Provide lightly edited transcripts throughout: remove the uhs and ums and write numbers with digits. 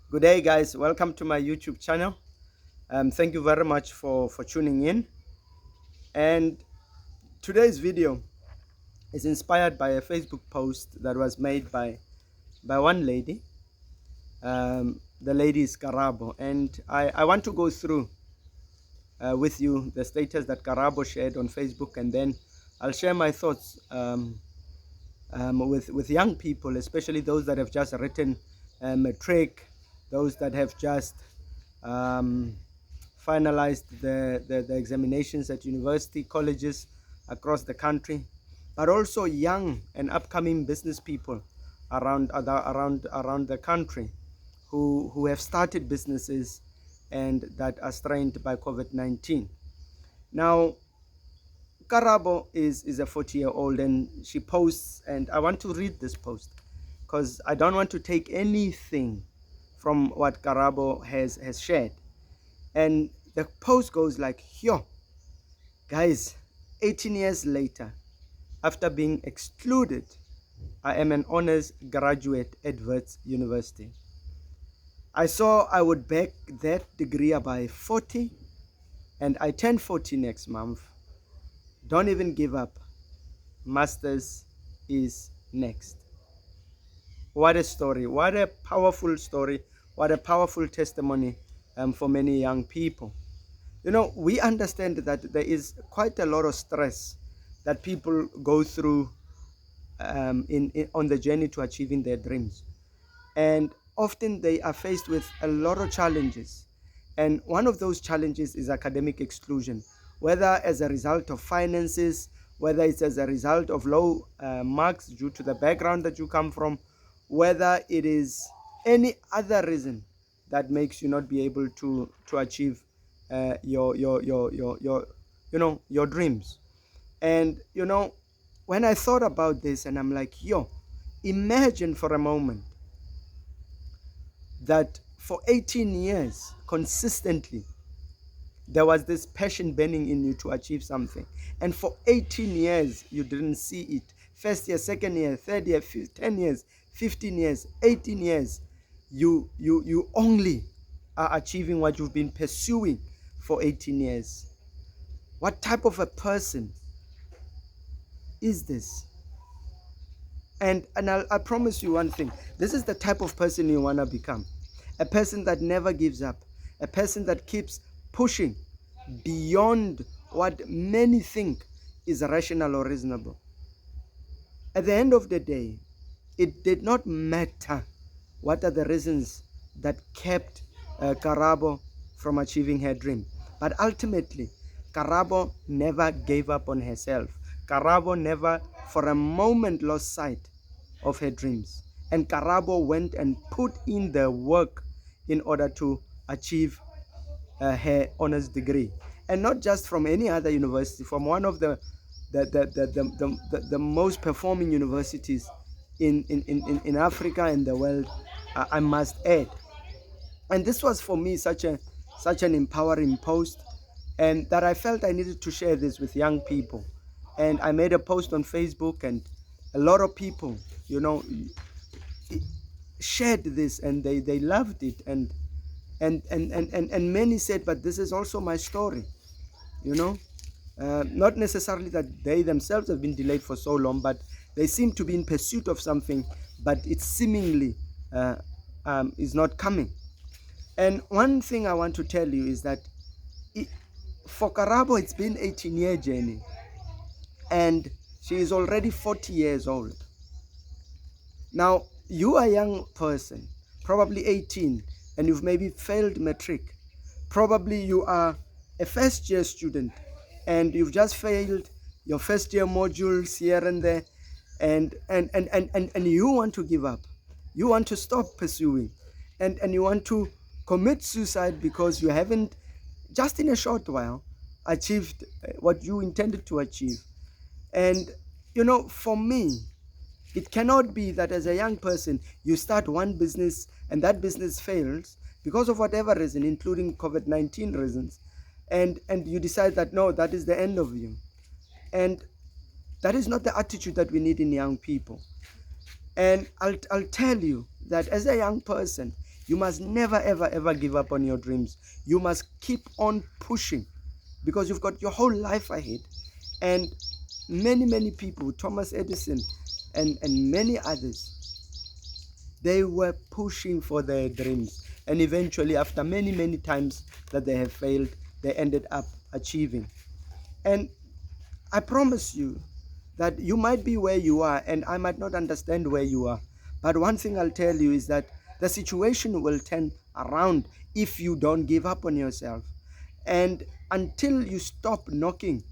Good day, guys. Welcome to my YouTube channel. Thank you very much for tuning in. And today's video is inspired by a Facebook post that was made by one lady. The lady is Karabo, and I want to go through with you the status that Karabo shared on Facebook, and then I'll share my thoughts with young people, especially those that have just written matric, those that have just um, finalized the examinations at university colleges across the country, but also young and upcoming business people around the country who have started businesses and that are strained by COVID-19. Now, Karabo is a 40-year-old, and she posts, and I want to read this post because I don't want to take anything from what Karabo has shared. And the post goes like, yo, guys, 18 years later, after being excluded, I am an honors graduate at Wits University. I saw I would back that degree by 40, and I turn 40 next month. Don't even give up. Masters is next. What a story. What a powerful story. What a powerful testimony for many young people. You know, we understand that there is quite a lot of stress that people go through on the journey to achieving their dreams. And often they are faced with a lot of challenges. And one of those challenges is academic exclusion, whether as a result of finances, whether it's as a result of low marks due to the background that you come from, whether it is any other reason that makes you not be able to achieve your dreams. And when I thought about this, and I'm like, yo, imagine for a moment that for 18 years consistently there was this passion burning in you to achieve something, and for 18 years you didn't see it. First year, second year, third year, 10 years, 15 years, 18 years, you only are achieving what you've been pursuing for 18 years. What type of a person is this? And I promise you one thing. This is the type of person you want to become. A person that never gives up. A person that keeps pushing beyond what many think is rational or reasonable. At the end of the day, it did not matter what are the reasons that kept Karabo from achieving her dream. But ultimately, Karabo never gave up on herself. Karabo never for a moment lost sight of her dreams. And Karabo went and put in the work in order to achieve her honors degree. And not just from any other university, from one of the most performing universities in Africa and the world, I must add. And this was for me such an empowering post, and that I felt I needed to share this with young people. And I made a post on Facebook, and a lot of people, shared this, and they loved it, and many said, but this is also my story. Not necessarily that they themselves have been delayed for so long, but they seem to be in pursuit of something, but it seemingly is not coming. And one thing I want to tell you is that for Karabo, it's been 18-year journey, and she is already 40 years old. Now, you are a young person, probably 18, and you've maybe failed matric. Probably you are a first-year student, and you've just failed your first-year modules here and there, and you want to give up. You want to stop pursuing, and you want to commit suicide because you haven't, just in a short while, achieved what you intended to achieve. And for me, it cannot be that as a young person you start one business and that business fails because of whatever reason, including COVID-19 reasons, and you decide that no, that is the end of you. And that is not the attitude that we need in young people. And I'll tell you that as a young person, You must never, ever, ever give up on your dreams. You must keep on pushing because you've got your whole life ahead. And many people, Thomas Edison and many others, they were pushing for their dreams. And eventually, after many times that they have failed, they ended up achieving. And I promise you that you might be where you are and I might not understand where you are. But one thing I'll tell you is that the situation will turn around if you don't give up on yourself. And until you stop knocking,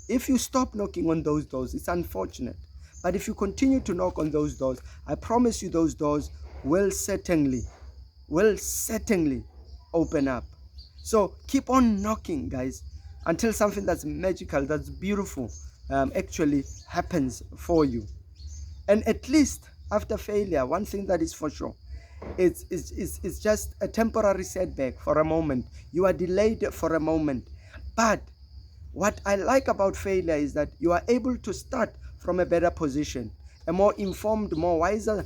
if you stop knocking on those doors, it's unfortunate. But if you continue to knock on those doors, I promise you those doors will certainly open up. So keep on knocking, guys, until something that's magical, that's beautiful, actually happens for you. And at least after failure, one thing that is for sure, it's just a temporary setback for a moment. You are delayed for a moment. But what I like about failure is that you are able to start from a better position, a more informed, more wiser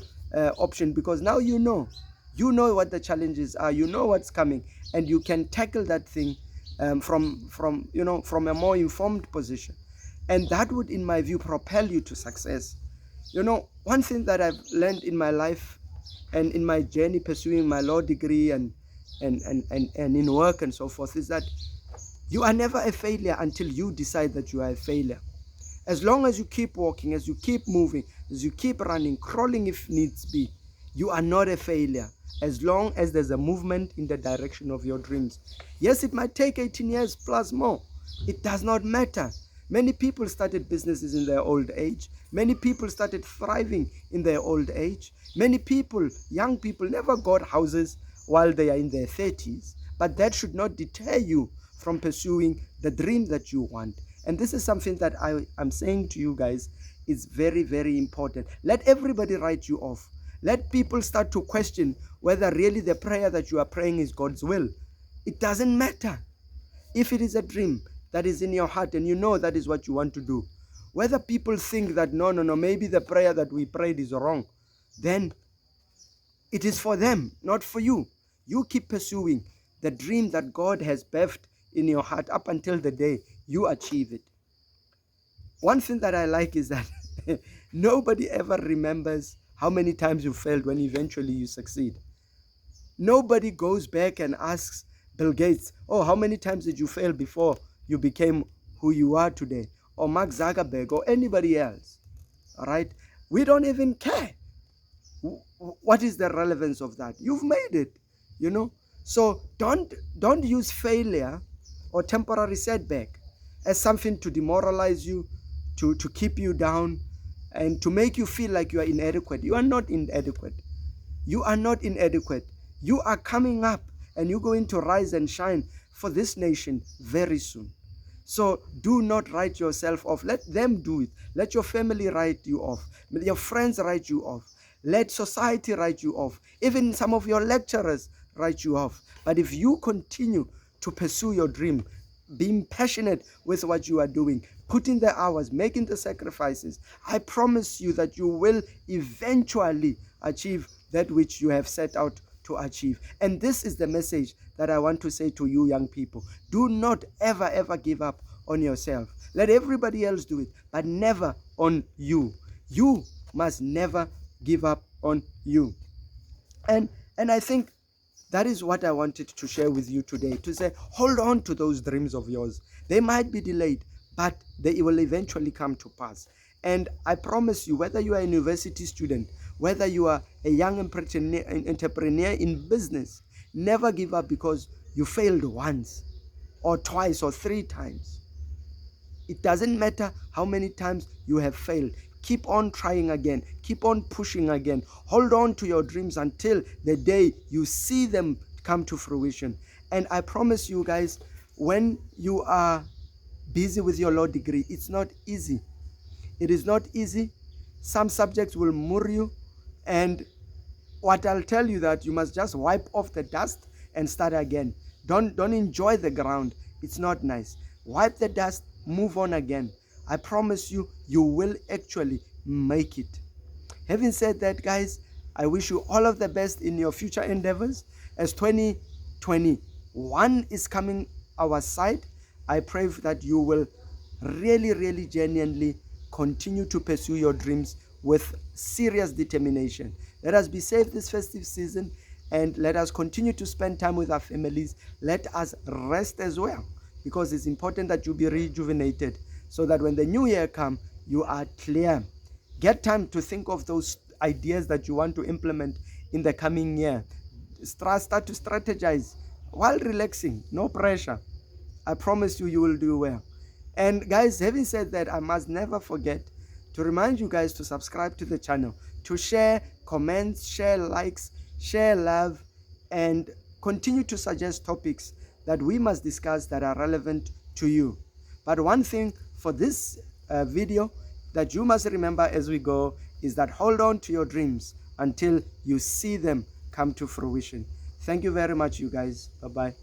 option, because now you know what the challenges are, you know what's coming, and you can tackle that thing from a more informed position. And that would, in my view, propel you to success. One thing that I've learned in my life and in my journey pursuing my law degree and in work and so forth is that you are never a failure until you decide that you are a failure. As long as you keep walking, as you keep moving, as you keep running, crawling if needs be, you are not a failure. As long as there's a movement in the direction of your dreams. Yes, it might take 18 years plus more. It does not matter. Many people started businesses in their old age. Many people started thriving in their old age. Many people, young people, never got houses while they are in their 30s. But that should not deter you from pursuing the dream that you want. And this is something that I'm saying to you guys is very important. Let everybody write you off. Let people start to question whether really the prayer that you are praying is God's will. It doesn't matter. If it is a dream that is in your heart and you know that is what you want to do, whether people think that no, maybe the prayer that we prayed is wrong, then it is for them, not for you. You keep pursuing the dream that God has birthed in your heart up until the day you achieve it. One thing that I like is that nobody ever remembers how many times you failed when eventually you succeed. Nobody goes back and asks Bill Gates, oh, how many times did you fail before you became who you are today? Or Mark Zuckerberg or anybody else. All right? We don't even care. What is the relevance of that? You've made it, So don't use failure or temporary setback as something to demoralize you, to keep you down, and to make you feel like you are inadequate. You are not inadequate. You are not inadequate. You are coming up and you're going to rise and shine for this nation very soon. So do not write yourself off. Let them do it. Let your family write you off. Let your friends write you off. Let society write you off. Even some of your lecturers write you off. But if you continue to pursue your dream, being passionate with what you are doing, putting the hours, making the sacrifices, I promise you that you will eventually achieve that which you have set out to achieve. And this is the message that I want to say to you young people. Do not ever give up on yourself. Let everybody else do it, but never on you. You must never give up on you. And I think that is what I wanted to share with you today, to say, hold on to those dreams of yours. They might be delayed, but they will eventually come to pass. And I promise you, whether you are a university student, whether you are a young entrepreneur in business, never give up because you failed once or twice or 3 times. It doesn't matter how many times you have failed. Keep on trying again. Keep on pushing again. Hold on to your dreams until the day you see them come to fruition. And I promise you guys, when you are busy with your law degree, it's not easy. It is not easy. Some subjects will murder you. And what I'll tell you that you must just wipe off the dust and start again. Don't enjoy the ground. It's not nice. Wipe the dust, move on again. I promise you, you will actually make it. Having said that, guys, I wish you all of the best in your future endeavors. As 2021 is coming our side, I pray that you will really, really genuinely continue to pursue your dreams with serious determination. Let us be safe this festive season, and let us continue to spend time with our families. Let us rest as well, because it's important that you be rejuvenated, so that when the new year comes, you are clear. Get time to think of those ideas that you want to implement in the coming year. Start to strategize while relaxing, no pressure. I promise you, you will do well. And guys, having said that, I must never forget to remind you guys to subscribe to the channel, to share, comments, share likes, share love, and continue to suggest topics that we must discuss that are relevant to you. But one thing for this video that you must remember as we go is that hold on to your dreams until you see them come to fruition. Thank you very much, you guys. Bye-bye.